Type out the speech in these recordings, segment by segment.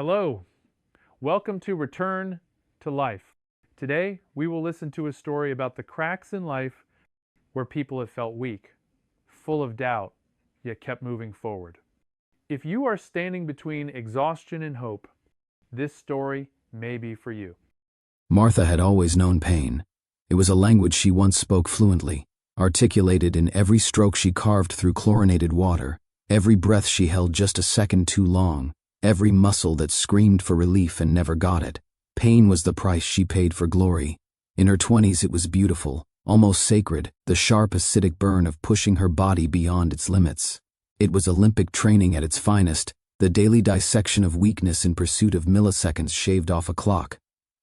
Hello, welcome to Return to Life. Today, we will listen to a story about the cracks in life where people have felt weak, full of doubt, yet kept moving forward. If you are standing between exhaustion and hope, this story may be for you. Martha had always known pain. It was a language she once spoke fluently, articulated in every stroke she carved through chlorinated water, every breath she held just a second too long, every muscle that screamed for relief and never got it. Pain was the price she paid for glory. In her 20s it was beautiful, almost sacred, the sharp acidic burn of pushing her body beyond its limits. It was Olympic training at its finest, the daily dissection of weakness in pursuit of milliseconds shaved off a clock.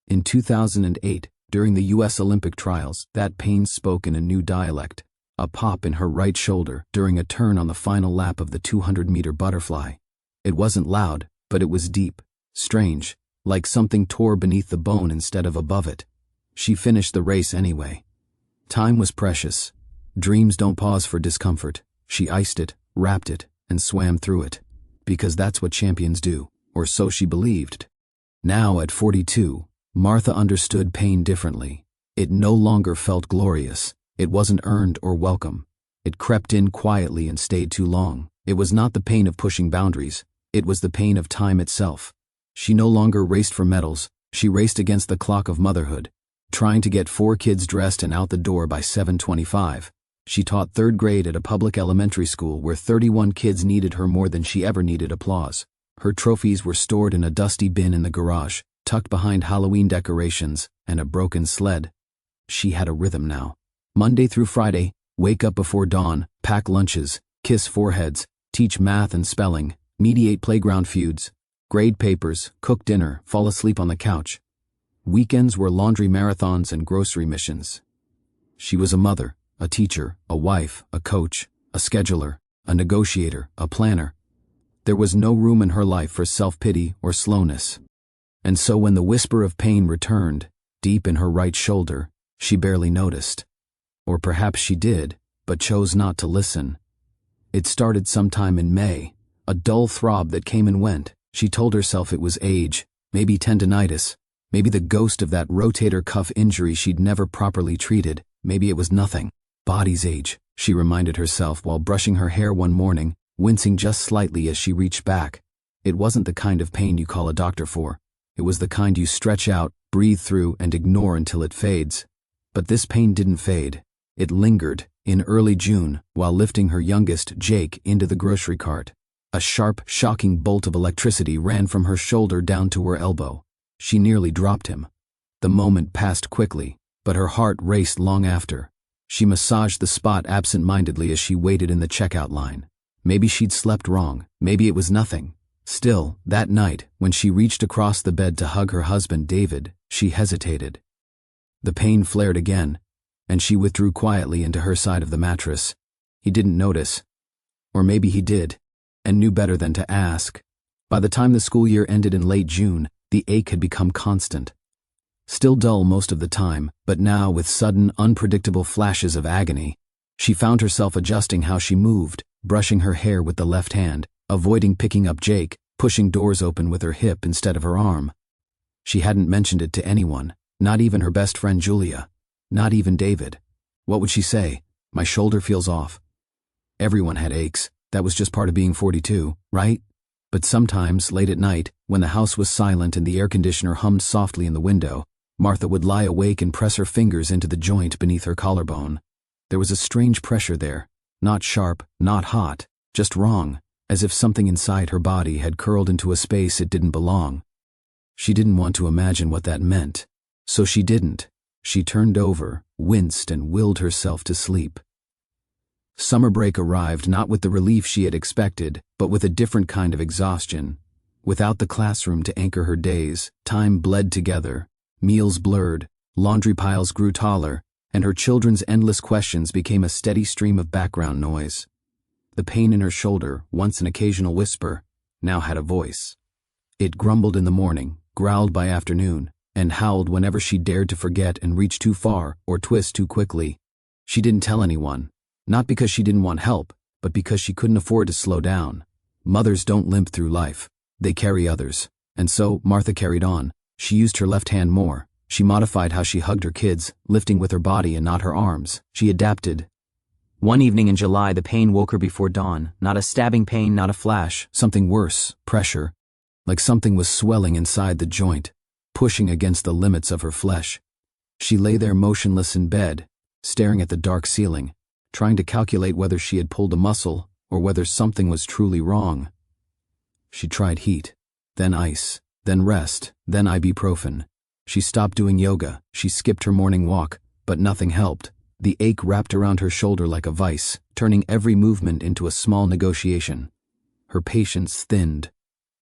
In 2008, during the U.S. Olympic trials, that pain spoke in a new dialect, a pop in her right shoulder during a turn on the final lap of the 200-meter butterfly. It wasn't loud, but it was deep, strange, like something tore beneath the bone instead of above it. She finished the race anyway. Time was precious. Dreams don't pause for discomfort. She iced it, wrapped it, and swam through it. Because that's what champions do, or so she believed. Now, at 42, Martha understood pain differently. It no longer felt glorious. It wasn't earned or welcome. It crept in quietly and stayed too long. It was not the pain of pushing boundaries. It was the pain of time itself. She no longer raced for medals. She raced against the clock of motherhood, trying to get 4 kids dressed and out the door by 7:25. She taught 3rd grade at a public elementary school where 31 kids needed her more than she ever needed applause. Her trophies were stored in a dusty bin in the garage, tucked behind Halloween decorations and a broken sled. She had a rhythm now. Monday through Friday, wake up before dawn, pack lunches, kiss foreheads, teach math and spelling, mediate playground feuds, grade papers, cook dinner, fall asleep on the couch. Weekends were laundry marathons and grocery missions. She was a mother, a teacher, a wife, a coach, a scheduler, a negotiator, a planner. There was no room in her life for self-pity or slowness. And so when the whisper of pain returned, deep in her right shoulder, she barely noticed. Or perhaps she did, but chose not to listen. It started sometime in May, a dull throb that came and went. She told herself it was age, maybe tendinitis, maybe the ghost of that rotator cuff injury she'd never properly treated, maybe it was nothing. Body's age, she reminded herself while brushing her hair one morning, wincing just slightly as she reached back. It wasn't the kind of pain you call a doctor for. It was the kind you stretch out, breathe through, and ignore until it fades. But this pain didn't fade. It lingered, in early June, while lifting her youngest, Jake, into the grocery cart. A sharp, shocking bolt of electricity ran from her shoulder down to her elbow. She nearly dropped him. The moment passed quickly, but her heart raced long after. She massaged the spot absent-mindedly as she waited in the checkout line. Maybe she'd slept wrong. Maybe it was nothing. Still, that night, when she reached across the bed to hug her husband, David, she hesitated. The pain flared again, and she withdrew quietly into her side of the mattress. He didn't notice. Or maybe he did, and knew better than to ask. By the time the school year ended in late June, the ache had become constant. Still dull most of the time, but now with sudden, unpredictable flashes of agony. She found herself adjusting how she moved, brushing her hair with the left hand, avoiding picking up Jake, pushing doors open with her hip instead of her arm. She hadn't mentioned it to anyone, not even her best friend Julia, not even David. What would she say? My shoulder feels off. Everyone had aches. That was just part of being 42, right? But sometimes, late at night, when the house was silent and the air conditioner hummed softly in the window, Martha would lie awake and press her fingers into the joint beneath her collarbone. There was a strange pressure there, not sharp, not hot, just wrong, as if something inside her body had curled into a space it didn't belong. She didn't want to imagine what that meant, so she didn't. She turned over, winced, and willed herself to sleep. Summer break arrived not with the relief she had expected, but with a different kind of exhaustion. Without the classroom to anchor her days, time bled together, meals blurred, laundry piles grew taller, and her children's endless questions became a steady stream of background noise. The pain in her shoulder, once an occasional whisper, now had a voice. It grumbled in the morning, growled by afternoon, and howled whenever she dared to forget and reach too far or twist too quickly. She didn't tell anyone, not because she didn't want help, but because she couldn't afford to slow down. Mothers don't limp through life. They carry others, And so, Martha carried on. She used her left hand more. She modified how she hugged her kids, lifting with her body and not her arms. She adapted. One evening in July, the pain woke her before dawn. Not a stabbing pain, not a flash. Something worse, pressure. Like something was swelling inside the joint, pushing against the limits of her flesh. She lay there motionless in bed, staring at the dark ceiling, trying to calculate whether she had pulled a muscle or whether something was truly wrong. She tried heat, then ice, then rest, then ibuprofen. She stopped doing yoga. She skipped her morning walk, but nothing helped. The ache wrapped around her shoulder like a vice, turning every movement into a small negotiation. Her patience thinned.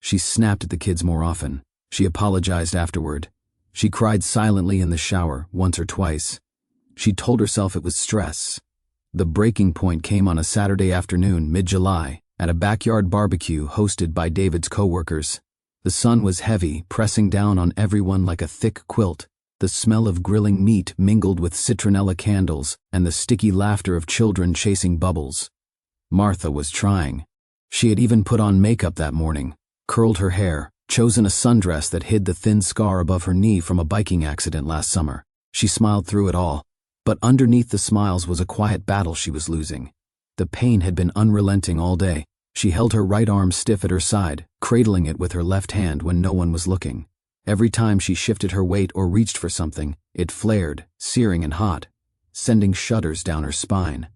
She snapped at the kids more often. She apologized afterward. She cried silently in the shower once or twice. She told herself it was stress. The breaking point came on a Saturday afternoon, mid-July, at a backyard barbecue hosted by David's coworkers. The sun was heavy, pressing down on everyone like a thick quilt. The smell of grilling meat mingled with citronella candles and the sticky laughter of children chasing bubbles. Martha was trying. She had even put on makeup that morning, curled her hair, chosen a sundress that hid the thin scar above her knee from a biking accident last summer. She smiled through it all, but underneath the smiles was a quiet battle she was losing. The pain had been unrelenting all day. She held her right arm stiff at her side, cradling it with her left hand when no one was looking. Every time she shifted her weight or reached for something, it flared, searing and hot, sending shudders down her spine.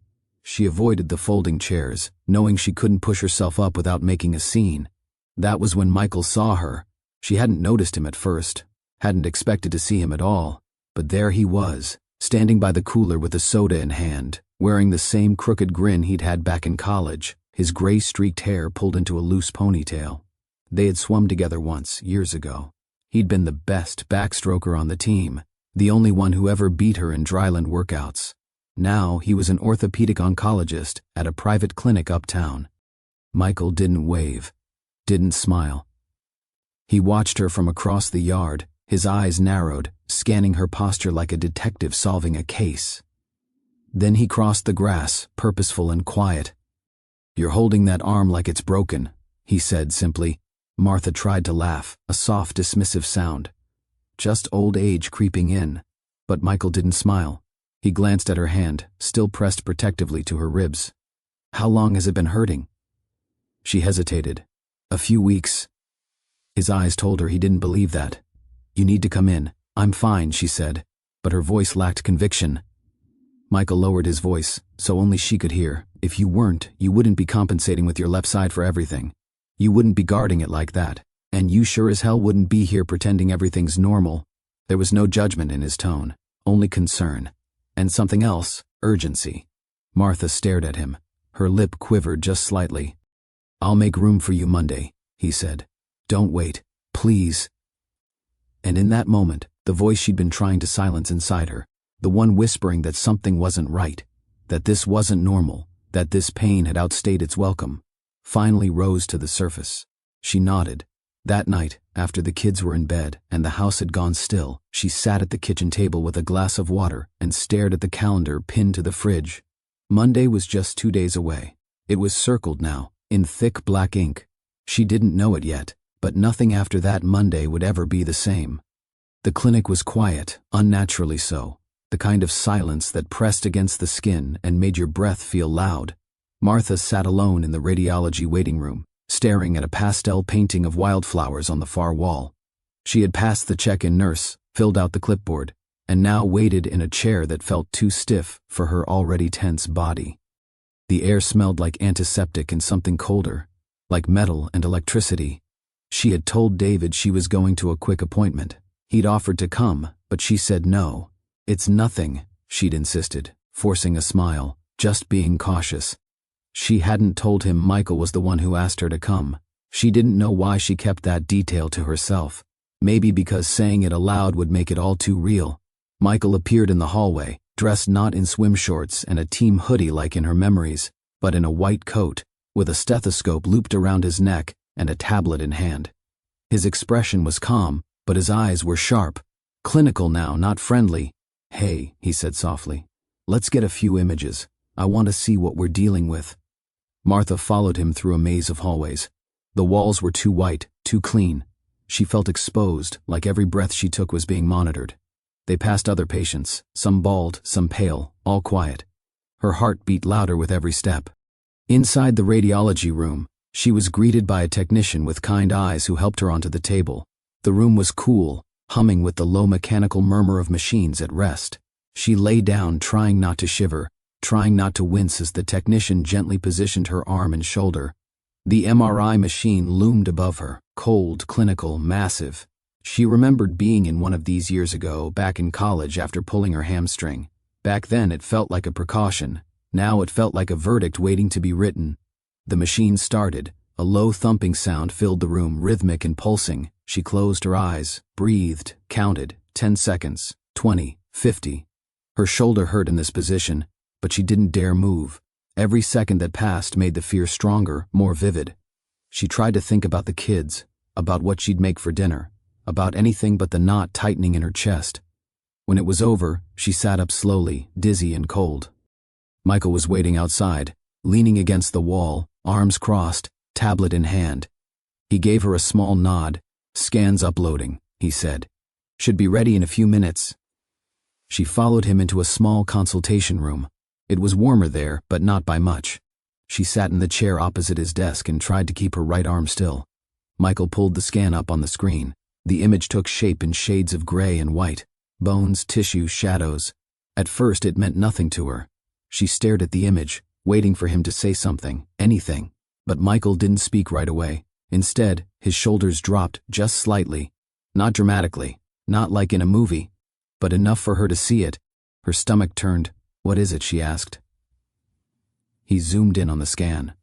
She avoided the folding chairs, knowing she couldn't push herself up without making a scene. That was when Michael saw her. She hadn't noticed him at first, hadn't expected to see him at all, but there he was, standing by the cooler with a soda in hand, wearing the same crooked grin he'd had back in college, his gray-streaked hair pulled into a loose ponytail. They had swum together once, years ago. He'd been the best backstroker on the team, the only one who ever beat her in dryland workouts. Now he was an orthopedic oncologist at a private clinic uptown. Michael didn't wave, didn't smile. He watched her from across the yard, his eyes narrowed, scanning her posture like a detective solving a case. Then he crossed the grass, purposeful and quiet. "You're holding that arm like it's broken," he said simply. Martha tried to laugh, a soft, dismissive sound. Just old age creeping in. But Michael didn't smile. He glanced at her hand, still pressed protectively to her ribs. "How long has it been hurting?" She hesitated. "A few weeks." His eyes told her he didn't believe that. "You need to come in." "I'm fine," she said, but her voice lacked conviction. Michael lowered his voice, so only she could hear. "If you weren't, you wouldn't be compensating with your left side for everything. You wouldn't be guarding it like that. And you sure as hell wouldn't be here pretending everything's normal." There was no judgment in his tone, only concern. And something else, urgency. Martha stared at him. Her lip quivered just slightly. "I'll make room for you Monday," he said. "Don't wait, please." And in that moment, the voice she'd been trying to silence inside her, the one whispering that something wasn't right, that this wasn't normal, that this pain had outstayed its welcome, finally rose to the surface. She nodded. That night, after the kids were in bed and the house had gone still, she sat at the kitchen table with a glass of water and stared at the calendar pinned to the fridge. Monday was just 2 days away. It was circled now, in thick black ink. She didn't know it yet, but nothing after that Monday would ever be the same. The clinic was quiet, unnaturally so, the kind of silence that pressed against the skin and made your breath feel loud. Martha sat alone in the radiology waiting room, staring at a pastel painting of wildflowers on the far wall. She had passed the check-in nurse, filled out the clipboard, and now waited in a chair that felt too stiff for her already tense body. The air smelled like antiseptic and something colder, like metal and electricity. She had told David she was going to a quick appointment. He'd offered to come, but she said no. "It's nothing," she'd insisted, forcing a smile, just being cautious. She hadn't told him Michael was the one who asked her to come. She didn't know why she kept that detail to herself. Maybe because saying it aloud would make it all too real. Michael appeared in the hallway, dressed not in swim shorts and a team hoodie like in her memories, but in a white coat, with a stethoscope looped around his neck and a tablet in hand. His expression was calm, but his eyes were sharp. Clinical now, not friendly. "Hey," he said softly. "Let's get a few images. I want to see what we're dealing with." Martha followed him through a maze of hallways. The walls were too white, too clean. She felt exposed, like every breath she took was being monitored. They passed other patients, some bald, some pale, all quiet. Her heart beat louder with every step. Inside the radiology room, she was greeted by a technician with kind eyes who helped her onto the table. The room was cool, humming with the low mechanical murmur of machines at rest. She lay down, trying not to shiver, trying not to wince as the technician gently positioned her arm and shoulder. The MRI machine loomed above her, cold, clinical, massive. She remembered being in one of these years ago, back in college after pulling her hamstring. Back then it felt like a precaution. Now it felt like a verdict waiting to be written. The machine started. A low thumping sound filled the room, rhythmic and pulsing. She closed her eyes, breathed, counted. 10 seconds, 20, 50. Her shoulder hurt in this position, but she didn't dare move. Every second that passed made the fear stronger, more vivid. She tried to think about the kids, about what she'd make for dinner, about anything but the knot tightening in her chest. When it was over, she sat up slowly, dizzy and cold. Michael was waiting outside, leaning against the wall, arms crossed, tablet in hand. He gave her a small nod. "Scans uploading," he said. "Should be ready in a few minutes." She followed him into a small consultation room. It was warmer there, but not by much. She sat in the chair opposite his desk and tried to keep her right arm still. Michael pulled the scan up on the screen. The image took shape in shades of gray and white. Bones, tissue, shadows. At first it meant nothing to her. She stared at the image, waiting for him to say something, anything. But Michael didn't speak right away. Instead, his shoulders dropped just slightly. Not dramatically, not like in a movie, but enough for her to see it. Her stomach turned. "What is it?" she asked. He zoomed in on the scan.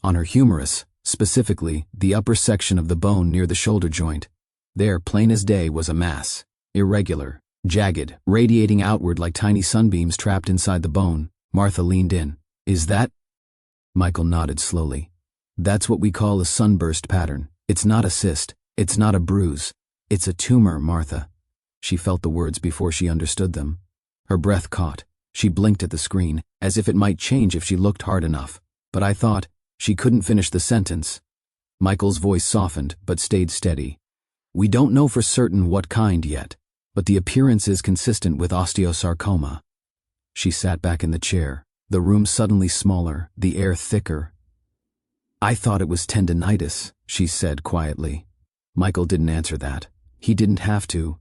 On her humerus, specifically the upper section of the bone near the shoulder joint. There, plain as day, was a mass. Irregular, jagged, radiating outward like tiny sunbeams trapped inside the bone. Martha leaned in. "Is that?" Michael nodded slowly. "That's what we call a sunburst pattern. It's not a cyst. It's not a bruise. It's a tumor, Martha." She felt the words before she understood them. Her breath caught. She blinked at the screen, as if it might change if she looked hard enough. "But I thought..." She couldn't finish the sentence. Michael's voice softened, but stayed steady. "We don't know for certain what kind yet, but the appearance is consistent with osteosarcoma." She sat back in the chair, the room suddenly smaller, the air thicker. "I thought it was tendinitis," she said quietly. Michael didn't answer that. He didn't have to.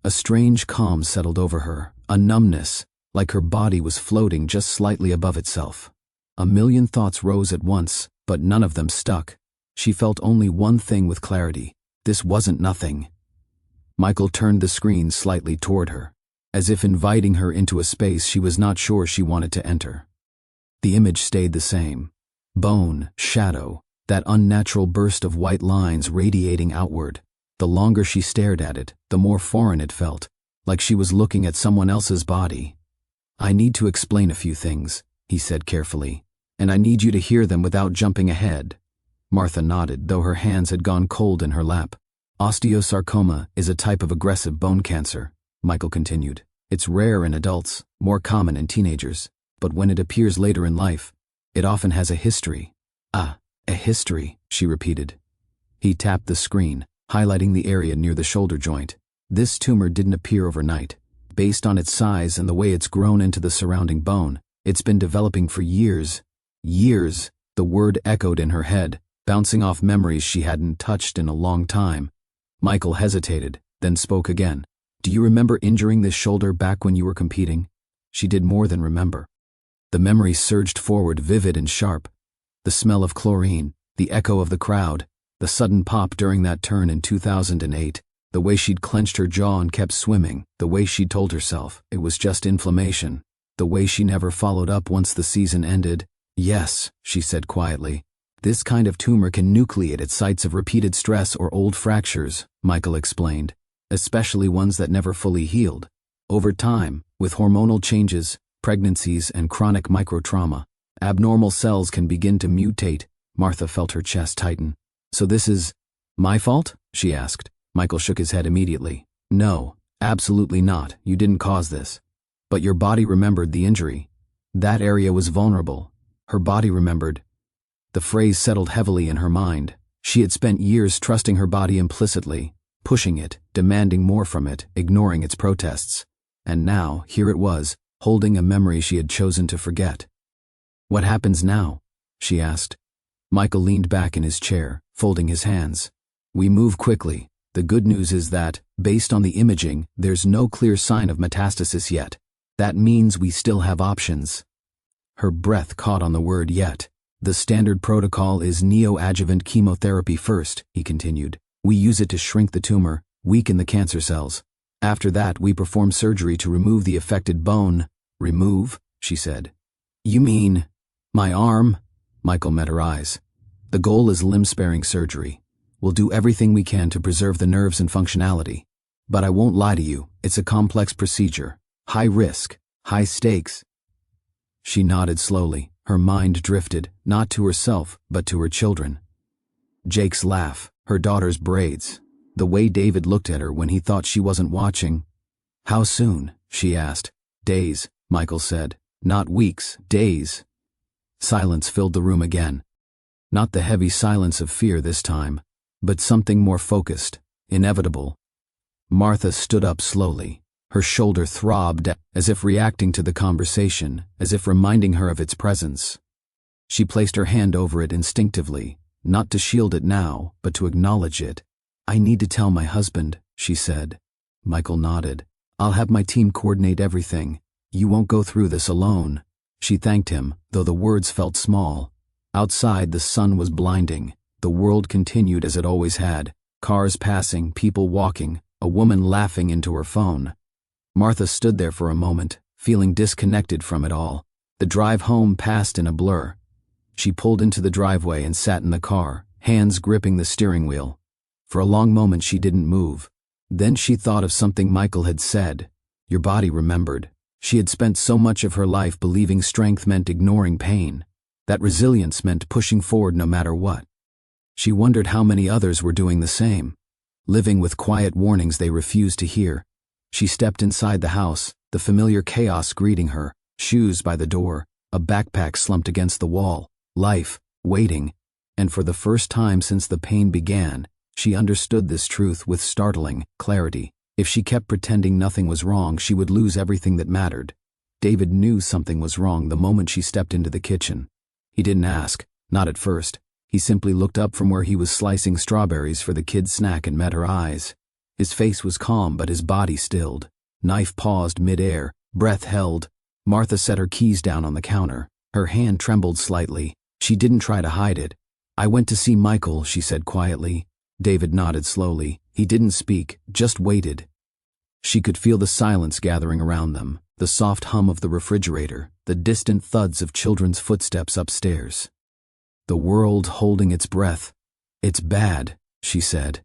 A strange calm settled over her, a numbness, like her body was floating just slightly above itself. A million thoughts rose at once, but none of them stuck. She felt only one thing with clarity. This wasn't nothing. Michael turned the screen slightly toward her, as if inviting her into a space she was not sure she wanted to enter. The image stayed the same. Bone, shadow, that unnatural burst of white lines radiating outward. The longer she stared at it, the more foreign it felt, like she was looking at someone else's body. "I need to explain a few things," he said carefully, "and I need you to hear them without jumping ahead." Martha nodded, though her hands had gone cold in her lap. "Osteosarcoma is a type of aggressive bone cancer," Michael continued. "It's rare in adults, more common in teenagers, but when it appears later in life, it often has a history." "Ah, a history," she repeated. He tapped the screen, highlighting the area near the shoulder joint. "This tumor didn't appear overnight. Based on its size and the way it's grown into the surrounding bone, it's been developing for years." Years, the word echoed in her head, bouncing off memories she hadn't touched in a long time. Michael hesitated, then spoke again. "Do you remember injuring this shoulder back when you were competing?" She did more than remember. The memory surged forward, vivid and sharp. The smell of chlorine, the echo of the crowd, the sudden pop during that turn in 2008, the way she'd clenched her jaw and kept swimming, the way she'd told herself it was just inflammation, the way she never followed up once the season ended. "Yes," she said quietly. "This kind of tumor can nucleate at sites of repeated stress or old fractures," Michael explained, "especially ones that never fully healed. Over time, with hormonal changes, pregnancies, and chronic microtrauma, abnormal cells can begin to mutate." Martha felt her chest tighten. "So this is my fault?" she asked. Michael shook his head immediately. "No, absolutely not. You didn't cause this. But your body remembered the injury. That area was vulnerable. Her body remembered." The phrase settled heavily in her mind. She had spent years trusting her body implicitly, pushing it, demanding more from it, ignoring its protests. And now, here it was, holding a memory she had chosen to forget. "What happens now?" she asked. Michael leaned back in his chair, folding his hands. "We move quickly. The good news is that, based on the imaging, there's no clear sign of metastasis yet. That means we still have options." Her breath caught on the word yet. "The standard protocol is neoadjuvant chemotherapy first," he continued. "We use it to shrink the tumor, weaken the cancer cells. After that, we perform surgery to remove the affected bone." "Remove?" she said. "You mean my arm?" Michael met her eyes. "The goal is limb-sparing surgery. We'll do everything we can to preserve the nerves and functionality. But I won't lie to you, it's a complex procedure. High risk, high stakes." She nodded slowly. Her mind drifted, not to herself, but to her children. Jake's laugh, her daughter's braids, the way David looked at her when he thought she wasn't watching. "How soon?" she asked. "Days," Michael said. "Not weeks, days." Silence filled the room again. Not the heavy silence of fear this time, but something more focused, inevitable. Martha stood up slowly. Her shoulder throbbed, as if reacting to the conversation, as if reminding her of its presence. She placed her hand over it instinctively, not to shield it now, but to acknowledge it. "I need to tell my husband," she said. Michael nodded. "I'll have my team coordinate everything. You won't go through this alone." She thanked him, though the words felt small. Outside, the sun was blinding. The world continued as it always had. Cars passing, people walking, a woman laughing into her phone. Martha stood there for a moment, feeling disconnected from it all. The drive home passed in a blur. She pulled into the driveway and sat in the car, hands gripping the steering wheel. For a long moment she didn't move. Then she thought of something Michael had said. Your body remembered. She had spent so much of her life believing strength meant ignoring pain, that resilience meant pushing forward no matter what. She wondered how many others were doing the same, living with quiet warnings they refused to hear. She stepped inside the house, the familiar chaos greeting her, shoes by the door, a backpack slumped against the wall, life, waiting. And for the first time since the pain began, she understood this truth with startling clarity. If she kept pretending nothing was wrong, she would lose everything that mattered. David knew something was wrong the moment she stepped into the kitchen. He didn't ask, not at first. He simply looked up from where he was slicing strawberries for the kids' snack and met her eyes. His face was calm, but his body stilled. Knife paused mid-air, breath held. Martha set her keys down on the counter. Her hand trembled slightly. She didn't try to hide it. "I went to see Michael," she said quietly. David nodded slowly. He didn't speak, just waited. She could feel the silence gathering around them, the soft hum of the refrigerator, the distant thuds of children's footsteps upstairs. The world holding its breath. "It's bad," she said.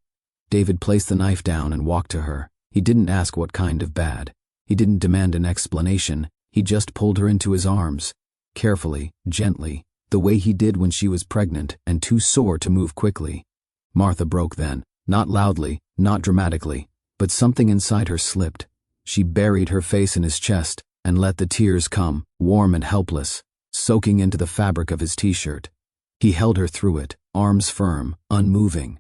David placed the knife down and walked to her. He didn't ask what kind of bad. He didn't demand an explanation. He just pulled her into his arms, carefully, gently, the way he did when she was pregnant and too sore to move quickly. Martha broke then, not loudly, not dramatically, but something inside her slipped. She buried her face in his chest and let the tears come, warm and helpless, soaking into the fabric of his t-shirt. He held her through it, arms firm, unmoving.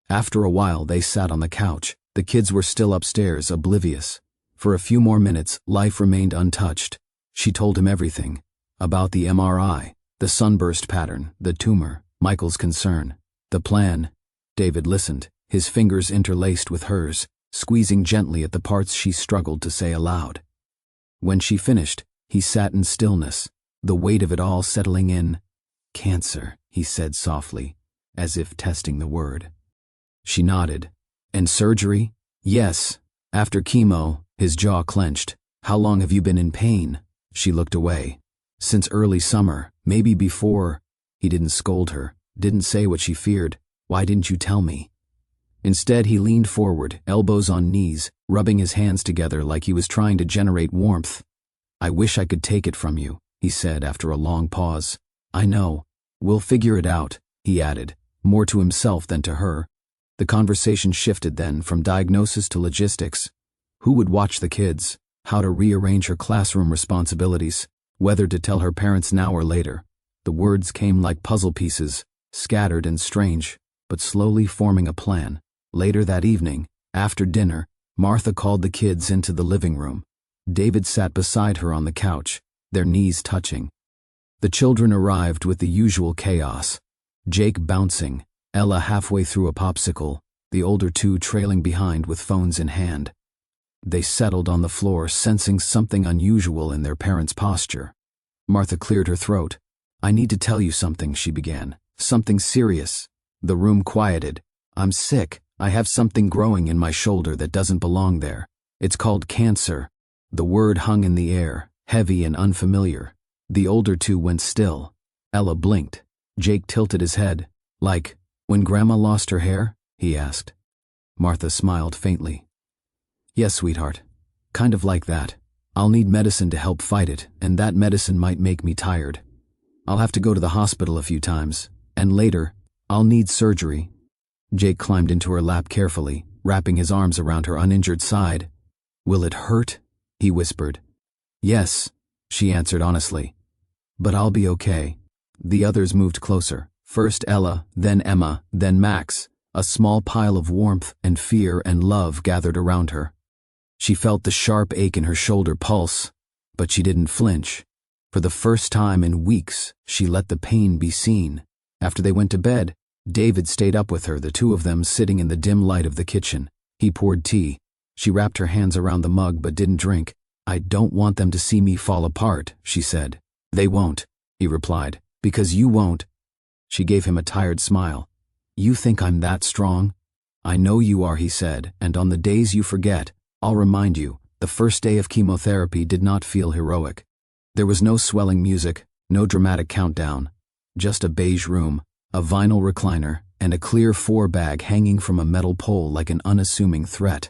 After a while, they sat on the couch. The kids were still upstairs, oblivious. For a few more minutes, life remained untouched. She told him everything. About the MRI, the sunburst pattern, the tumor, Michael's concern, the plan. David listened, his fingers interlaced with hers, squeezing gently at the parts she struggled to say aloud. When she finished, he sat in stillness, the weight of it all settling in. "Cancer," he said softly, as if testing the word. She nodded. "And surgery?" "Yes. After chemo." His jaw clenched. "How long have you been in pain?" She looked away. "Since early summer, maybe before." He didn't scold her, didn't say what she feared. "Why didn't you tell me?" Instead, he leaned forward, elbows on knees, rubbing his hands together like he was trying to generate warmth. "I wish I could take it from you," he said after a long pause. "I know. We'll figure it out," he added, more to himself than to her. The conversation shifted then from diagnosis to logistics. Who would watch the kids? How to rearrange her classroom responsibilities? Whether to tell her parents now or later. The words came like puzzle pieces, scattered and strange, but slowly forming a plan. Later that evening, After dinner, Martha called the kids into the living room. David sat beside her on the couch, their knees touching. The children arrived with the usual chaos. Jake bouncing, Ella halfway through a popsicle, the older two trailing behind with phones in hand. They settled on the floor, sensing something unusual in their parents' posture. Martha cleared her throat. "I need to tell you something," she began. "Something serious." The room quieted. "I'm sick. I have something growing in my shoulder that doesn't belong there. It's called cancer." The word hung in the air, heavy and unfamiliar. The older two went still. Ella blinked. Jake tilted his head. "Like, when Grandma lost her hair?" he asked. Martha smiled faintly. "Yes, sweetheart. Kind of like that. I'll need medicine to help fight it, and that medicine might make me tired. I'll have to go to the hospital a few times, and later, I'll need surgery." Jake climbed into her lap carefully, wrapping his arms around her uninjured side. "Will it hurt?" he whispered. "Yes," she answered honestly. "But I'll be okay." The others moved closer. First Ella, then Emma, then Max. A small pile of warmth and fear and love gathered around her. She felt the sharp ache in her shoulder pulse, but she didn't flinch. For the first time in weeks, she let the pain be seen. After they went to bed, David stayed up with her, the two of them sitting in the dim light of the kitchen. He poured tea. She wrapped her hands around the mug but didn't drink. "I don't want them to see me fall apart," she said. "They won't," he replied. "Because you won't." She gave him a tired smile. "You think I'm that strong?" "I know you are," he said, "and on the days you forget, I'll remind you, the first day of chemotherapy did not feel heroic. There was no swelling music, no dramatic countdown. Just a beige room, a vinyl recliner, and a clear 4-bag hanging from a metal pole like an unassuming threat.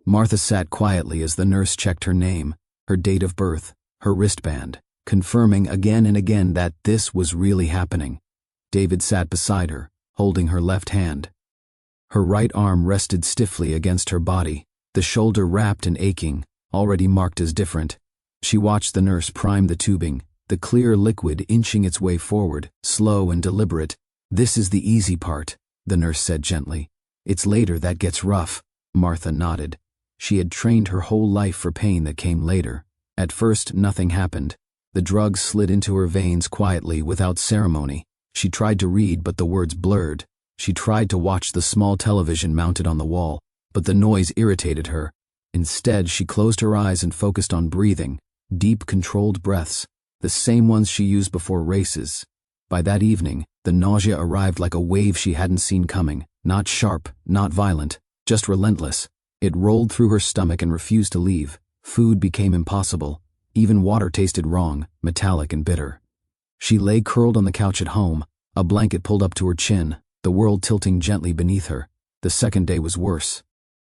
Martha sat quietly as the nurse checked her name, her date of birth, her wristband, confirming again and again that this was really happening. David sat beside her, holding her left hand. Her right arm rested stiffly against her body, the shoulder wrapped and aching, already marked as different. She watched the nurse prime the tubing, the clear liquid inching its way forward, slow and deliberate. "This is the easy part," the nurse said gently. "It's later that gets rough." Martha nodded. She had trained her whole life for pain that came later. At first, nothing happened. The drugs slid into her veins quietly, without ceremony. She tried to read, but the words blurred. She tried to watch the small television mounted on the wall, but the noise irritated her. Instead, she closed her eyes and focused on breathing, deep, controlled breaths, the same ones she used before races. By that evening, the nausea arrived like a wave she hadn't seen coming, not sharp, not violent, just relentless. It rolled through her stomach and refused to leave. Food became impossible. Even water tasted wrong, metallic and bitter. She lay curled on the couch at home, a blanket pulled up to her chin, the world tilting gently beneath her. The second day was worse.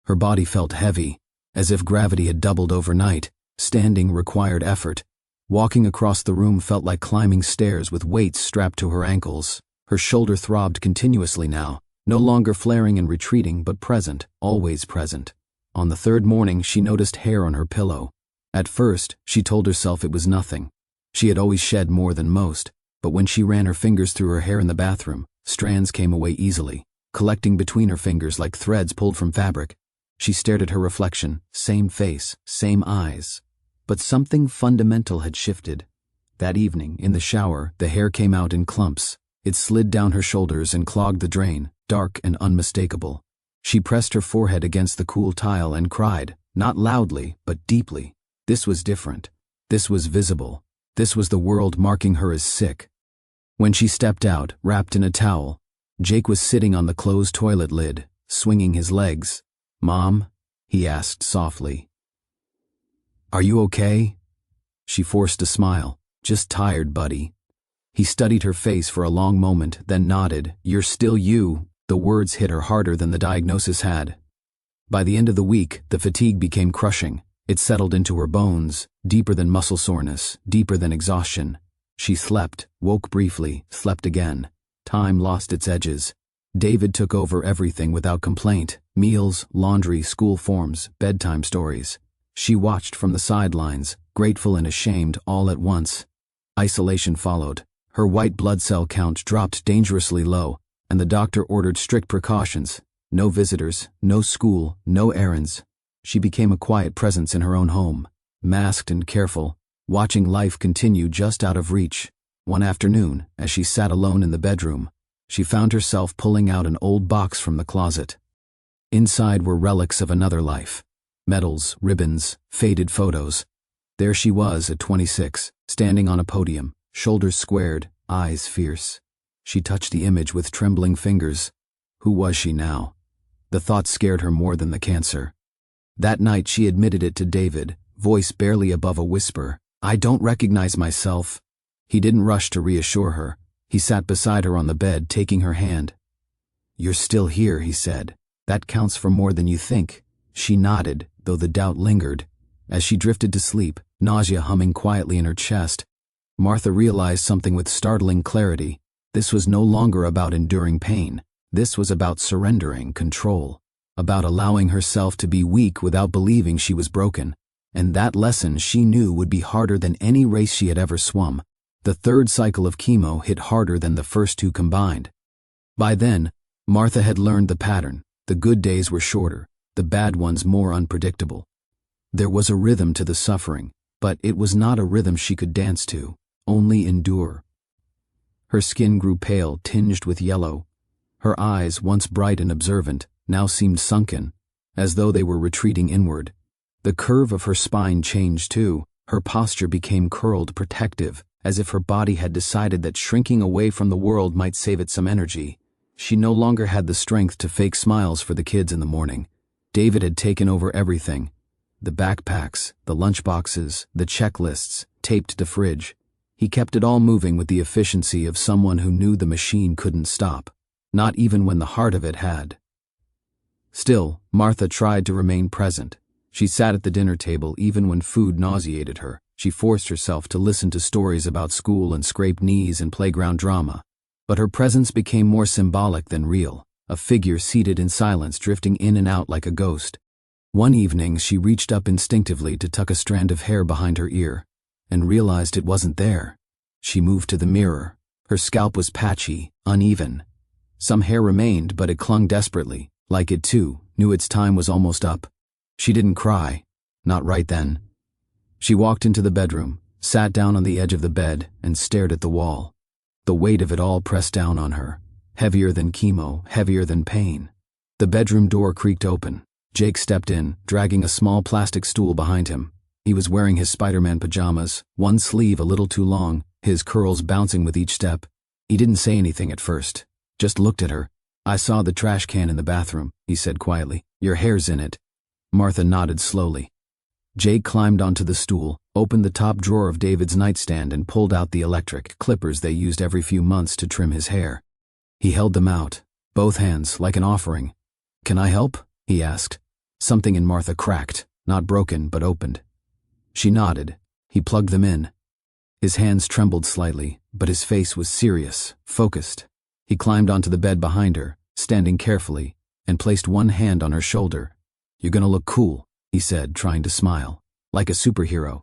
Her body felt heavy, as if gravity had doubled overnight. Standing required effort. Walking across the room felt like climbing stairs with weights strapped to her ankles. Her shoulder throbbed continuously now, no longer flaring and retreating, but present, always present. On the third morning, she noticed hair on her pillow. At first, she told herself it was nothing. She had always shed more than most, but when she ran her fingers through her hair in the bathroom, strands came away easily, collecting between her fingers like threads pulled from fabric. She stared at her reflection, same face, same eyes. But something fundamental had shifted. That evening, in the shower, the hair came out in clumps. It slid down her shoulders and clogged the drain, dark and unmistakable. She pressed her forehead against the cool tile and cried, not loudly, but deeply. This was different. This was visible. This was the world marking her as sick. When she stepped out, wrapped in a towel, Jake was sitting on the closed toilet lid, swinging his legs. "Mom?" he asked softly. "Are you okay?" She forced a smile. "Just tired, buddy." He studied her face for a long moment, then nodded. "You're still you." The words hit her harder than the diagnosis had. By the end of the week, the fatigue became crushing. It settled into her bones, deeper than muscle soreness, deeper than exhaustion. She slept, woke briefly, slept again. Time lost its edges. David took over everything without complaint. Meals, laundry, school forms, bedtime stories. She watched from the sidelines, grateful and ashamed all at once. Isolation followed. Her white blood cell count dropped dangerously low, and the doctor ordered strict precautions. No visitors, no school, no errands. She became a quiet presence in her own home, masked and careful, watching life continue just out of reach. One afternoon, as she sat alone in the bedroom, she found herself pulling out an old box from the closet. Inside were relics of another life. Medals, ribbons, faded photos. There she was at 26, standing on a podium, shoulders squared, eyes fierce. She touched the image with trembling fingers. Who was she now? The thought scared her more than the cancer. That night she admitted it to David, voice barely above a whisper. I don't recognize myself. He didn't rush to reassure her. He sat beside her on the bed, taking her hand. You're still here, he said. That counts for more than you think. She nodded, though the doubt lingered. As she drifted to sleep, nausea humming quietly in her chest, Martha realized something with startling clarity. This was no longer about enduring pain. This was about surrendering control, about allowing herself to be weak without believing she was broken. And that lesson she knew would be harder than any race she had ever swum. The third cycle of chemo hit harder than the first two combined. By then, Martha had learned the pattern. The good days were shorter, the bad ones more unpredictable. There was a rhythm to the suffering, but it was not a rhythm she could dance to, only endure. Her skin grew pale, tinged with yellow. Her eyes, once bright and observant, now seemed sunken, as though they were retreating inward. The curve of her spine changed too. Her posture became curled, protective, as if her body had decided that shrinking away from the world might save it some energy. She no longer had the strength to fake smiles for the kids in the morning. David had taken over everything. The backpacks, the lunchboxes, the checklists, taped to the fridge. He kept it all moving with the efficiency of someone who knew the machine couldn't stop, not even when the heart of it had. Still, Martha tried to remain present. She sat at the dinner table even when food nauseated her. She forced herself to listen to stories about school and scraped knees and playground drama. But her presence became more symbolic than real, a figure seated in silence, drifting in and out like a ghost. One evening she reached up instinctively to tuck a strand of hair behind her ear, and realized it wasn't there. She moved to the mirror. Her scalp was patchy, uneven. Some hair remained, but it clung desperately, like it too knew its time was almost up. She didn't cry, not right then. She walked into the bedroom, sat down on the edge of the bed, and stared at the wall. The weight of it all pressed down on her, heavier than chemo, heavier than pain. The bedroom door creaked open. Jake stepped in, dragging a small plastic stool behind him. He was wearing his Spider-Man pajamas, one sleeve a little too long, his curls bouncing with each step. He didn't say anything at first, just looked at her. I saw the trash can in the bathroom, he said quietly. Your hair's in it. Martha nodded slowly. Jake climbed onto the stool, opened the top drawer of David's nightstand and pulled out the electric clippers they used every few months to trim his hair. He held them out, both hands, like an offering. Can I help? He asked. Something in Martha cracked, not broken, but opened. She nodded. He plugged them in. His hands trembled slightly, but his face was serious, focused. He climbed onto the bed behind her, standing carefully, and placed one hand on her shoulder. You're gonna look cool, he said, trying to smile, like a superhero.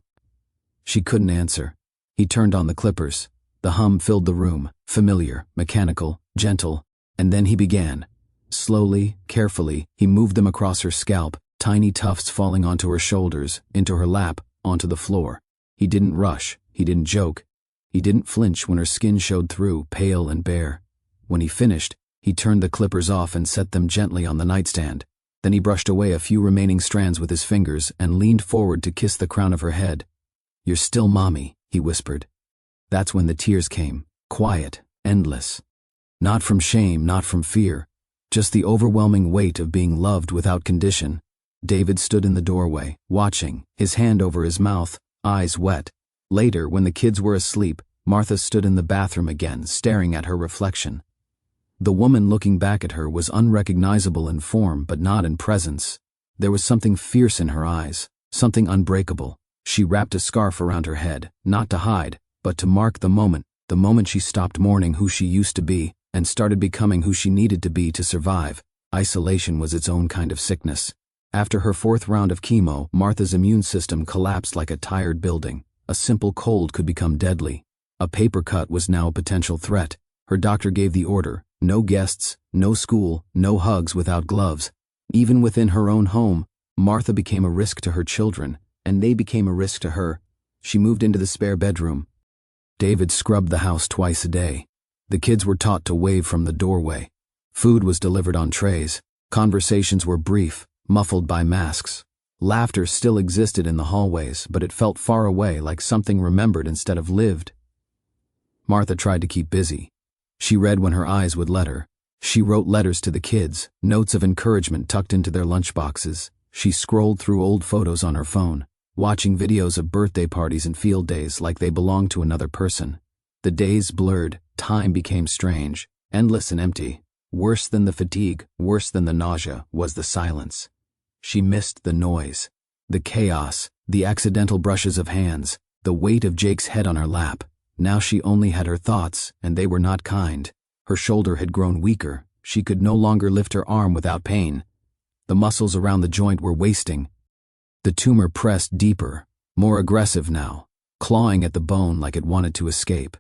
She couldn't answer. He turned on the clippers. The hum filled the room, familiar, mechanical, gentle, and then he began. Slowly, carefully, he moved them across her scalp, tiny tufts falling onto her shoulders, into her lap, onto the floor. He didn't rush, he didn't joke. He didn't flinch when her skin showed through, pale and bare. When he finished, he turned the clippers off and set them gently on the nightstand. Then he brushed away a few remaining strands with his fingers and leaned forward to kiss the crown of her head. You're still mommy, he whispered. That's when the tears came, quiet, endless. Not from shame, not from fear, just the overwhelming weight of being loved without condition. David stood in the doorway, watching, his hand over his mouth, eyes wet. Later, when the kids were asleep, Martha stood in the bathroom again, staring at her reflection. The woman looking back at her was unrecognizable in form but not in presence. There was something fierce in her eyes, something unbreakable. She wrapped a scarf around her head, not to hide, but to mark the moment she stopped mourning who she used to be and started becoming who she needed to be to survive. Isolation was its own kind of sickness. After her fourth round of chemo, Martha's immune system collapsed like a tired building. A simple cold could become deadly. A paper cut was now a potential threat. Her doctor gave the order, no guests, No school, no hugs without gloves. Even within her own home, Martha became a risk to her children, and they became a risk to her. She moved into the spare bedroom. David scrubbed the house twice a day. The kids were taught to wave from the doorway. Food was delivered on trays. Conversations were brief, muffled by masks. Laughter still existed in the hallways, but it felt far away, like something remembered instead of lived. Martha tried to keep busy. She read when her eyes would let her. She wrote letters to the kids, notes of encouragement tucked into their lunchboxes. She scrolled through old photos on her phone, watching videos of birthday parties and field days like they belonged to another person. The days blurred, time became strange, endless and empty. Worse than the fatigue, worse than the nausea, was the silence. She missed the noise, the chaos, the accidental brushes of hands, the weight of Jake's head on her lap. Now she only had her thoughts, and they were not kind. Her shoulder had grown weaker. She could no longer lift her arm without pain. The muscles around the joint were wasting. The tumor pressed deeper, more aggressive now, clawing at the bone like it wanted to escape.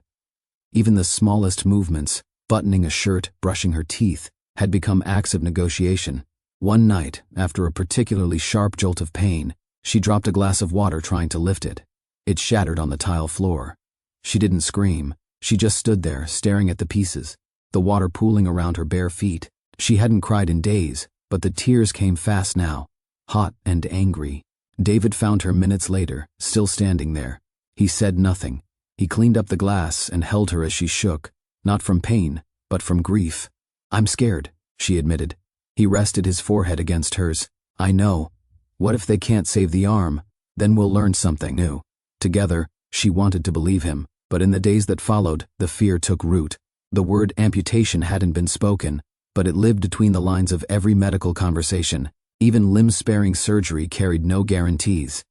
Even the smallest movements, buttoning a shirt, brushing her teeth, had become acts of negotiation. One night, after a particularly sharp jolt of pain, she dropped a glass of water trying to lift it. It shattered on the tile floor. She didn't scream. She just stood there, staring at the pieces, the water pooling around her bare feet. She hadn't cried in days, but the tears came fast now, hot and angry. David found her minutes later, still standing there. He said nothing. He cleaned up the glass and held her as she shook, not from pain, but from grief. "I'm scared," she admitted. He rested his forehead against hers. "I know. What if they can't save the arm? Then we'll learn something new." Together, she wanted to believe him, but in the days that followed, the fear took root. The word amputation hadn't been spoken, but it lived between the lines of every medical conversation. Even limb-sparing surgery carried no guarantees.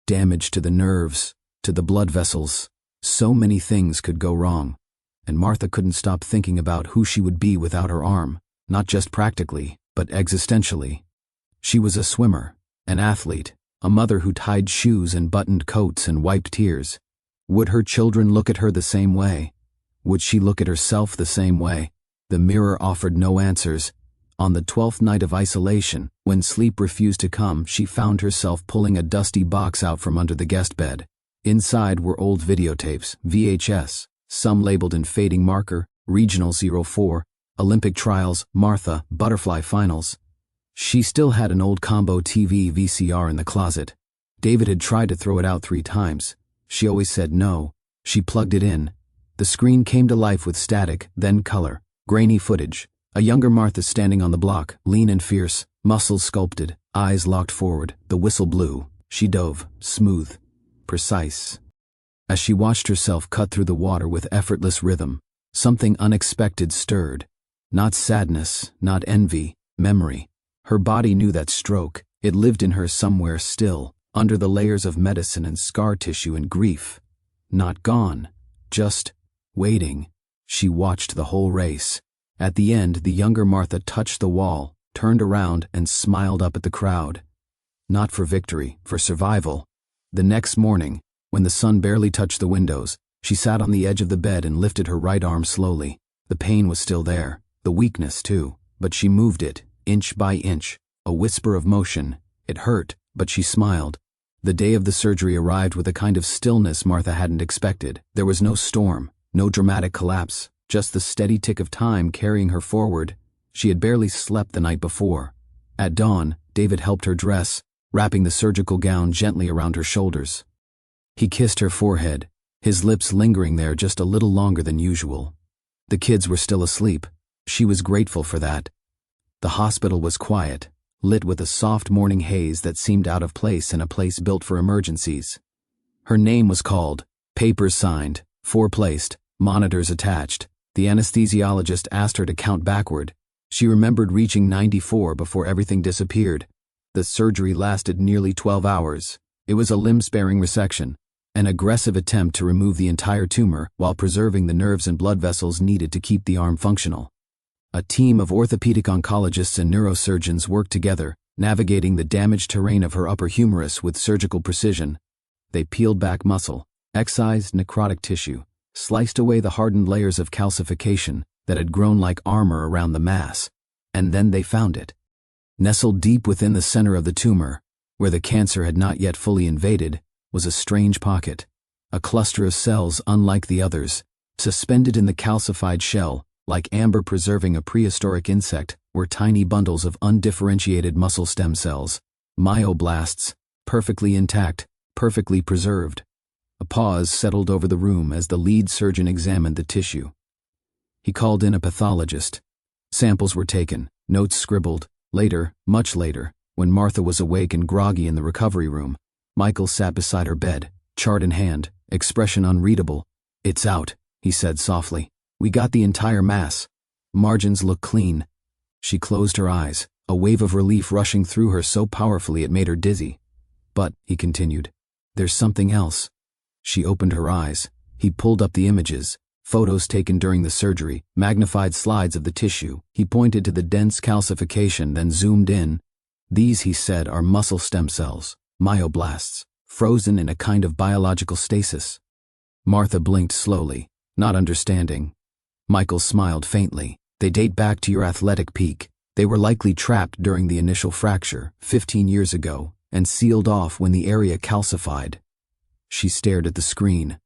Damage to the nerves, to the blood vessels. So many things could go wrong. And Martha couldn't stop thinking about who she would be without her arm, not just practically, but existentially. She was a swimmer, an athlete, a mother who tied shoes and buttoned coats and wiped tears. Would her children look at her the same way? Would she look at herself the same way? The mirror offered no answers. On the 12th night of isolation, when sleep refused to come, she found herself pulling a dusty box out from under the guest bed. Inside were old videotapes, VHS, some labeled in fading marker, Regional 04, Olympic Trials, Martha, Butterfly Finals. She still had an old combo TV VCR in the closet. David had tried to throw it out 3 times. She always said no. She plugged it in. The screen came to life with static, then color, grainy footage. A younger Martha standing on the block, lean and fierce, muscles sculpted, eyes locked forward. The whistle blew. She dove, smooth, precise. As she watched herself cut through the water with effortless rhythm, something unexpected stirred. Not sadness, not envy, memory. Her body knew that stroke. It lived in her somewhere still, under the layers of medicine and scar tissue and grief. Not gone, just waiting. She watched the whole race. At the end, the younger Martha touched the wall, turned around, and smiled up at the crowd. Not for victory, for survival. The next morning, when the sun barely touched the windows, she sat on the edge of the bed and lifted her right arm slowly. The pain was still there, the weakness too, but she moved it, inch by inch, a whisper of motion. It hurt, but she smiled. The day of the surgery arrived with a kind of stillness Martha hadn't expected. There was no storm, no dramatic collapse, just the steady tick of time carrying her forward. She had barely slept the night before. At dawn, David helped her dress, wrapping the surgical gown gently around her shoulders. He kissed her forehead, his lips lingering there just a little longer than usual. The kids were still asleep. She was grateful for that. The hospital was quiet, lit with a soft morning haze that seemed out of place in a place built for emergencies. Her name was called, papers signed, four-placed, monitors attached. The anesthesiologist asked her to count backward. She remembered reaching 94 before everything disappeared. The surgery lasted nearly 12 hours. It was a limb-sparing resection, an aggressive attempt to remove the entire tumor while preserving the nerves and blood vessels needed to keep the arm functional. A team of orthopedic oncologists and neurosurgeons worked together, navigating the damaged terrain of her upper humerus with surgical precision. They peeled back muscle, excised necrotic tissue, sliced away the hardened layers of calcification, that had grown like armor around the mass. And then they found it. Nestled deep within the center of the tumor, where the cancer had not yet fully invaded, was a strange pocket, a cluster of cells unlike the others. Suspended in the calcified shell, like amber preserving a prehistoric insect, were tiny bundles of undifferentiated muscle stem cells, myoblasts, perfectly intact, perfectly preserved. A pause settled over the room as the lead surgeon examined the tissue. He called in a pathologist. Samples were taken, notes scribbled. Later, much later, when Martha was awake and groggy in the recovery room, Michael sat beside her bed, chart in hand, expression unreadable. "It's out," he said softly. "We got the entire mass. Margins look clean." She closed her eyes, a wave of relief rushing through her so powerfully it made her dizzy. "But," he continued, "there's something else." She opened her eyes. He pulled up the images, photos taken during the surgery, magnified slides of the tissue. He pointed to the dense calcification, then zoomed in. "These," he said, "are muscle stem cells, myoblasts, frozen in a kind of biological stasis." Martha blinked slowly, not understanding. Michael smiled faintly. "They date back to your athletic peak. They were likely trapped during the initial fracture, 15 years ago, and sealed off when the area calcified." She stared at the screen.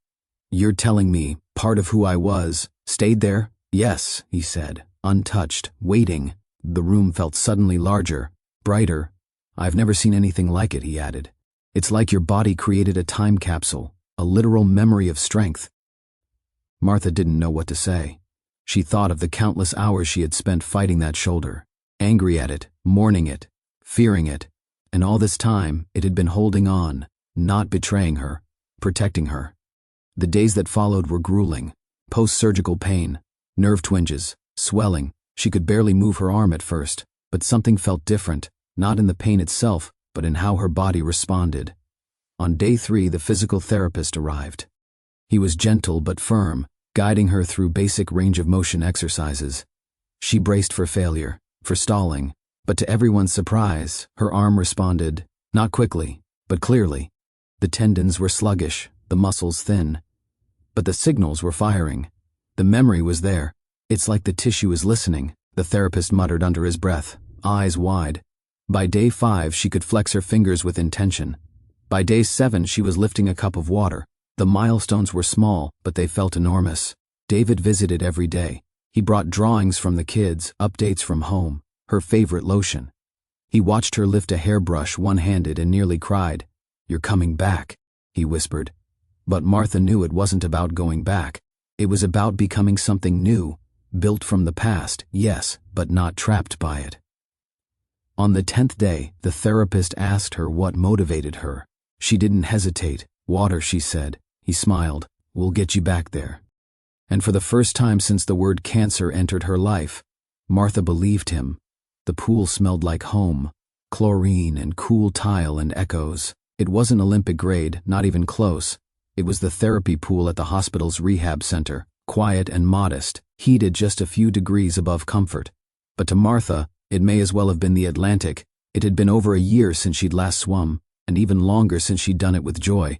"You're telling me part of who I was stayed there?" "Yes," he said, untouched, waiting. The room felt suddenly larger, brighter. "I've never seen anything like it," he added. "It's like your body created a time capsule, a literal memory of strength." Martha didn't know what to say. She thought of the countless hours she had spent fighting that shoulder, angry at it, mourning it, fearing it, and all this time it had been holding on, not betraying her, protecting her. The days that followed were grueling. Post-surgical pain, nerve twinges, swelling. She could barely move her arm at first, but something felt different, not in the pain itself, but in how her body responded. On day 3, the physical therapist arrived. He was gentle but firm, guiding her through basic range of motion exercises. She braced for failure, for stalling, but to everyone's surprise, her arm responded, not quickly, but clearly. The tendons were sluggish, the muscles thin. But the signals were firing. The memory was there. "It's like the tissue is listening," the therapist muttered under his breath, eyes wide. By day 5, she could flex her fingers with intention. By day 7, she was lifting a cup of water. The milestones were small, but they felt enormous. David visited every day. He brought drawings from the kids, updates from home, her favorite lotion. He watched her lift a hairbrush one-handed and nearly cried. "You're coming back," he whispered. But Martha knew it wasn't about going back. It was about becoming something new, built from the past, yes, but not trapped by it. On the 10th day, the therapist asked her what motivated her. She didn't hesitate. "Water," she said. He smiled. "We'll get you back there." And for the first time since the word cancer entered her life, Martha believed him. The pool smelled like home, chlorine and cool tile and echoes. It wasn't Olympic grade, not even close. It was the therapy pool at the hospital's rehab center, quiet and modest, heated just a few degrees above comfort. But to Martha, it may as well have been the Atlantic. It had been over a year since she'd last swum, and even longer since she'd done it with joy.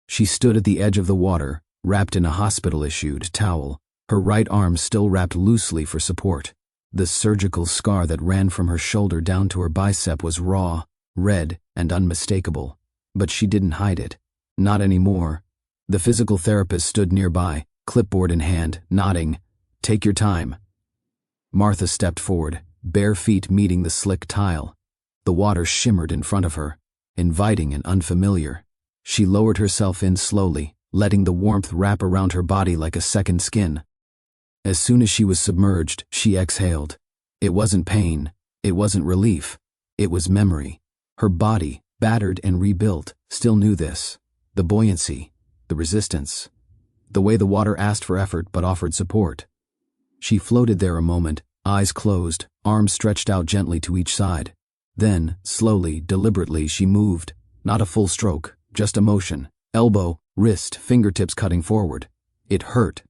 She stood at the edge of the water, wrapped in a hospital-issued towel, her right arm still wrapped loosely for support. The surgical scar that ran from her shoulder down to her bicep was raw, red, and unmistakable. But she didn't hide it. Not anymore. The physical therapist stood nearby, clipboard in hand, nodding. "Take your time." Martha stepped forward, bare feet meeting the slick tile. The water shimmered in front of her, inviting and unfamiliar. She lowered herself in slowly, letting the warmth wrap around her body like a second skin. As soon as she was submerged, she exhaled. It wasn't pain. It wasn't relief. It was memory. Her body, battered and rebuilt, still knew this. The buoyancy, the resistance, the way the water asked for effort but offered support. She floated there a moment, eyes closed, arms stretched out gently to each side. Then, slowly, deliberately, she moved. Not a full stroke, just a motion. Elbow, wrist, fingertips cutting forward. It hurt.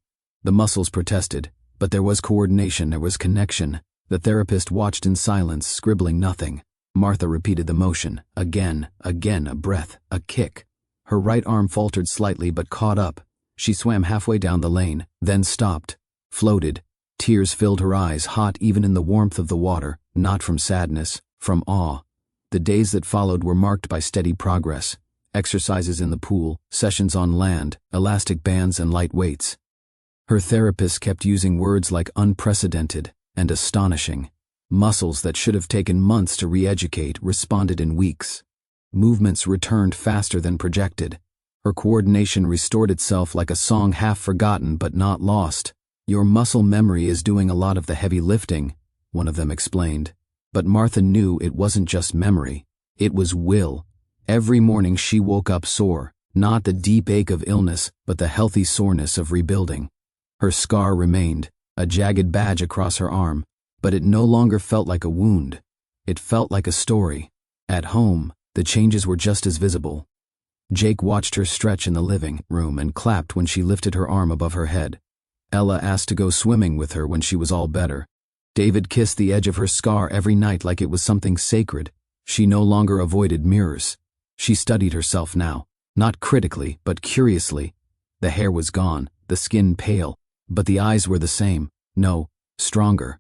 The muscles protested, but there was coordination, there was connection. The therapist watched in silence, scribbling nothing. Martha repeated the motion, again, a breath, a kick. Her right arm faltered slightly but caught up. She swam halfway down the lane, then stopped, floated, Tears filled her eyes, hot even in the warmth of the water, not from sadness, from awe. The days that followed were marked by steady progress. Exercises in the pool, sessions on land, elastic bands and light weights. Her therapist kept using words like unprecedented and astonishing. Muscles that should have taken months to re-educate responded in weeks. Movements returned faster than projected. Her coordination restored itself like a song half forgotten but not lost. "Your muscle memory is doing a lot of the heavy lifting," one of them explained. But Martha knew it wasn't just memory. It was will. Every morning she woke up sore, not the deep ache of illness, but the healthy soreness of rebuilding. Her scar remained, a jagged badge across her arm, but it no longer felt like a wound. It felt like a story. At home, the changes were just as visible. Jake watched her stretch in the living room and clapped when she lifted her arm above her head. Ella asked to go swimming with her when she was all better. David kissed the edge of her scar every night like it was something sacred. She no longer avoided mirrors. She studied herself now, not critically, but curiously. The hair was gone, the skin pale, but the eyes were the same. No, stronger.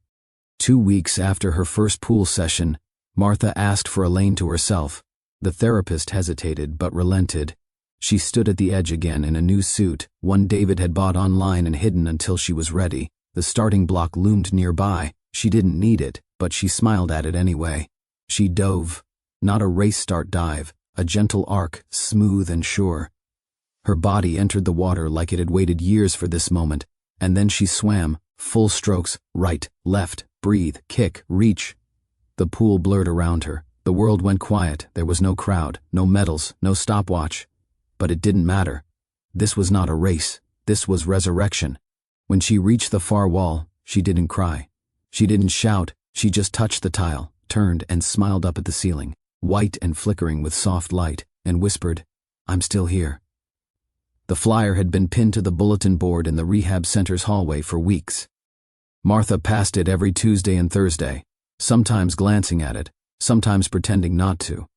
2 weeks after her first pool session, Martha asked for a lane to herself. The therapist hesitated but relented. She stood at the edge again in a new suit, one David had bought online and hidden until she was ready. The starting block loomed nearby. She didn't need it, but she smiled at it anyway. She dove. Not a race start dive, a gentle arc, smooth and sure. Her body entered the water like it had waited years for this moment, and then she swam, full strokes, right, left, breathe, kick, reach. The pool blurred around her. The world went quiet. There was no crowd, no medals, no stopwatch. But it didn't matter. This was not a race. This was resurrection. When she reached the far wall, she didn't cry. She didn't shout. She just touched the tile, turned and smiled up at the ceiling, white and flickering with soft light, and whispered, "I'm still here." The flyer had been pinned to the bulletin board in the rehab center's hallway for weeks. Martha passed it every Tuesday and Thursday, sometimes glancing at it, sometimes pretending not to.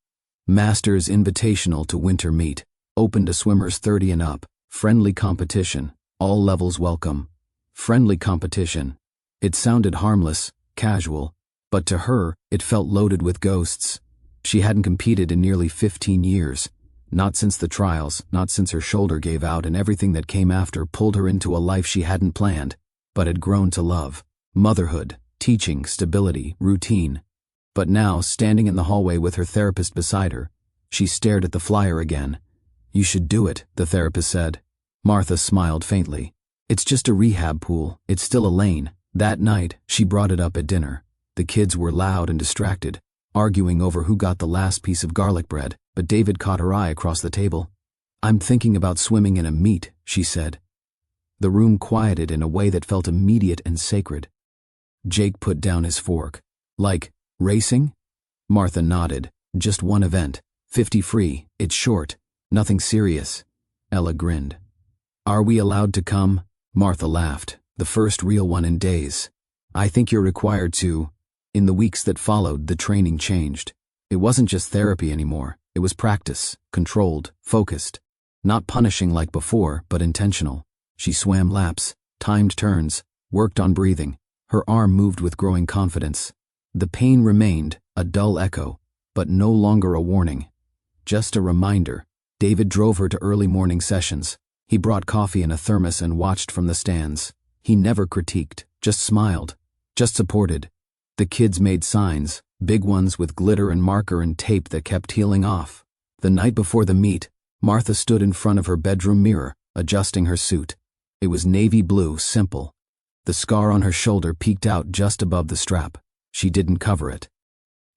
Masters Invitational to Winter Meet, open to swimmers 30 and up, friendly competition, all levels welcome. Friendly competition. It sounded harmless, casual, but to her, it felt loaded with ghosts. She hadn't competed in nearly 15 years. Not since the trials, not since her shoulder gave out and everything that came after pulled her into a life she hadn't planned, but had grown to love. Motherhood, teaching, stability, routine. But now, standing in the hallway with her therapist beside her, she stared at the flyer again. "You should do it," the therapist said. Martha smiled faintly. "It's just a rehab pool. It's still a lane." That night, she brought it up at dinner. The kids were loud and distracted, arguing over who got the last piece of garlic bread, but David caught her eye across the table. "I'm thinking about swimming in a meet," she said. The room quieted in a way that felt immediate and sacred. Jake put down his fork. "Like, racing?" Martha nodded. "Just one event. 50 free. It's short. Nothing serious." Ella grinned. "Are we allowed to come?" Martha laughed. "The first real one in days. I think you're required to." In the weeks that followed, the training changed. It wasn't just therapy anymore. It was practice, controlled, focused. Not punishing like before, but intentional. She swam laps, timed turns, worked on breathing. Her arm moved with growing confidence. The pain remained, a dull echo, but no longer a warning. Just a reminder. David drove her to early morning sessions. He brought coffee in a thermos and watched from the stands. He never critiqued, just smiled, just supported. The kids made signs, big ones with glitter and marker and tape that kept peeling off. The night before the meet, Martha stood in front of her bedroom mirror, adjusting her suit. It was navy blue, simple. The scar on her shoulder peeked out just above the strap. She didn't cover it.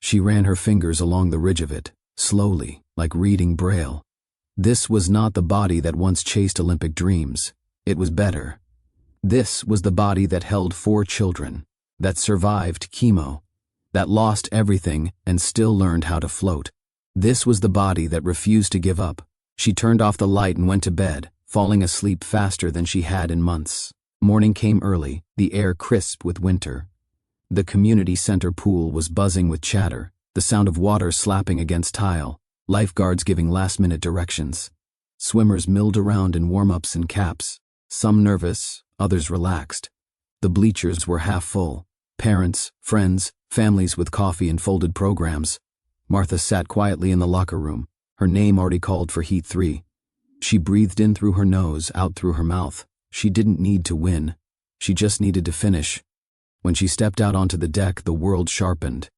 She ran her fingers along the ridge of it, slowly, like reading Braille. This was not the body that once chased Olympic dreams. It was better. This was the body that held 4 children, that survived chemo, that lost everything and still learned how to float. This was the body that refused to give up. She turned off the light and went to bed, falling asleep faster than she had in months. Morning came early, the air crisp with winter. The community center pool was buzzing with chatter, the sound of water slapping against tile, lifeguards giving last-minute directions. Swimmers milled around in warm-ups and caps, some nervous, others relaxed. The bleachers were half full. Parents, friends, families with coffee and folded programs. Martha sat quietly in the locker room, her name already called for Heat 3. She breathed in through her nose, out through her mouth. She didn't need to win. She just needed to finish. When she stepped out onto the deck, the world sharpened.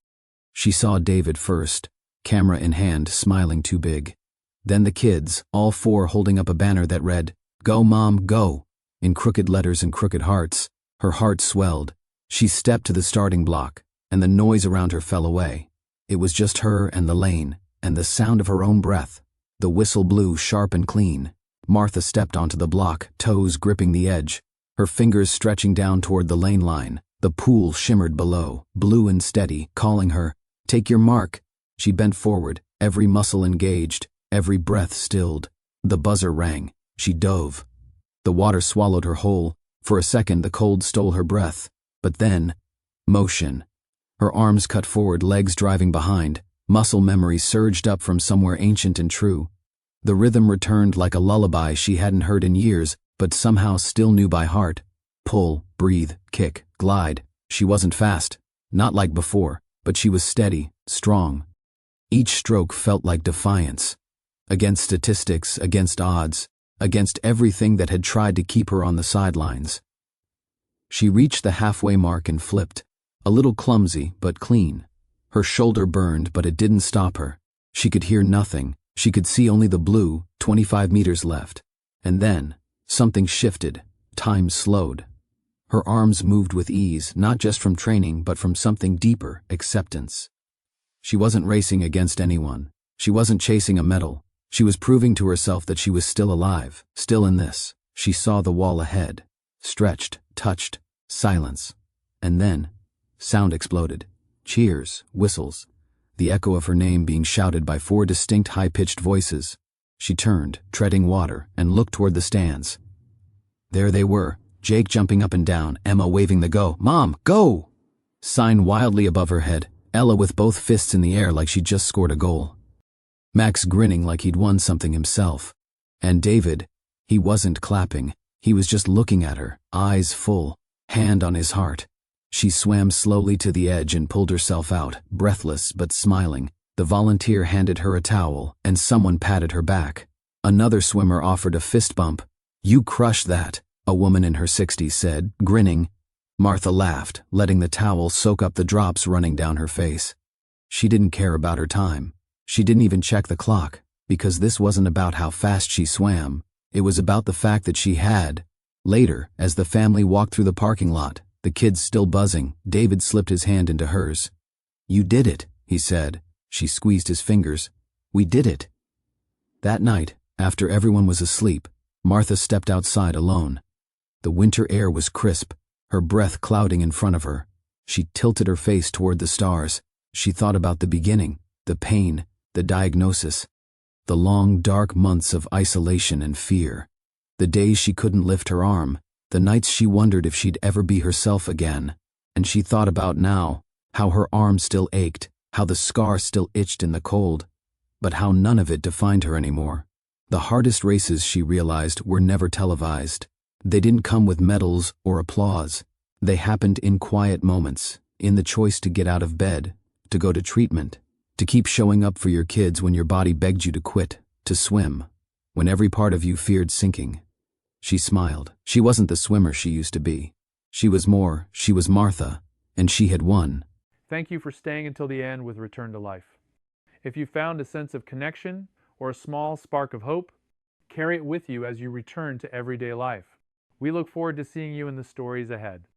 She saw David first, camera in hand, smiling too big. Then the kids, all four holding up a banner that read, "Go, Mom, go," in crooked letters and crooked hearts. Her heart swelled. She stepped to the starting block, and the noise around her fell away. It was just her and the lane, and the sound of her own breath. The whistle blew sharp and clean. Martha stepped onto the block, toes gripping the edge, her fingers stretching down toward the lane line. The pool shimmered below, blue and steady, calling her, "Take your mark." She bent forward, every muscle engaged, every breath stilled. The buzzer rang. She dove. The water swallowed her whole. For a second, the cold stole her breath. But then, motion. Her arms cut forward, legs driving behind. Muscle memory surged up from somewhere ancient and true. The rhythm returned like a lullaby she hadn't heard in years, but somehow still knew by heart. Pull, breathe, kick, glide. She wasn't fast, not like before, but she was steady, strong. Each stroke felt like defiance. Against statistics, against odds, against everything that had tried to keep her on the sidelines. She reached the halfway mark and flipped, a little clumsy but clean. Her shoulder burned, but it didn't stop her. She could hear nothing. She could see only the blue, 25 meters left. And then, something shifted. Time slowed. Her arms moved with ease, not just from training, but from something deeper, acceptance. She wasn't racing against anyone. She wasn't chasing a medal. She was proving to herself that she was still alive, still in this. She saw the wall ahead. Stretched, touched, silence. And then, sound exploded. Cheers, whistles. The echo of her name being shouted by four distinct high-pitched voices. She turned, treading water, and looked toward the stands. There they were, Jake jumping up and down, Emma waving the "Go, Mom, go!" sign wildly above her head, Ella with both fists in the air like she'd just scored a goal. Max grinning like he'd won something himself. And David, he wasn't clapping, he was just looking at her, eyes full, hand on his heart. She swam slowly to the edge and pulled herself out, breathless but smiling. The volunteer handed her a towel, and someone patted her back. Another swimmer offered a fist bump. "You crushed that," a woman in her 60s said, grinning. Martha laughed, letting the towel soak up the drops running down her face. She didn't care about her time. She didn't even check the clock, because this wasn't about how fast she swam. It was about the fact that she had. Later, as the family walked through the parking lot, the kids still buzzing, David slipped his hand into hers. "You did it," he said. She squeezed his fingers. "We did it." That night, after everyone was asleep, Martha stepped outside alone. The winter air was crisp, her breath clouding in front of her. She tilted her face toward the stars. She thought about the beginning, the pain, the diagnosis, the long, dark months of isolation and fear, the days she couldn't lift her arm, the nights she wondered if she'd ever be herself again. And she thought about now, how her arm still ached, how the scar still itched in the cold, but how none of it defined her anymore. The hardest races, she realized, were never televised. They didn't come with medals or applause. They happened in quiet moments, in the choice to get out of bed, to go to treatment, to keep showing up for your kids when your body begged you to quit, to swim, when every part of you feared sinking. She smiled. She wasn't the swimmer she used to be. She was more, she was Martha, and she had won. Thank you for staying until the end with Return to Life. If you found a sense of connection or a small spark of hope, carry it with you as you return to everyday life. We look forward to seeing you in the stories ahead.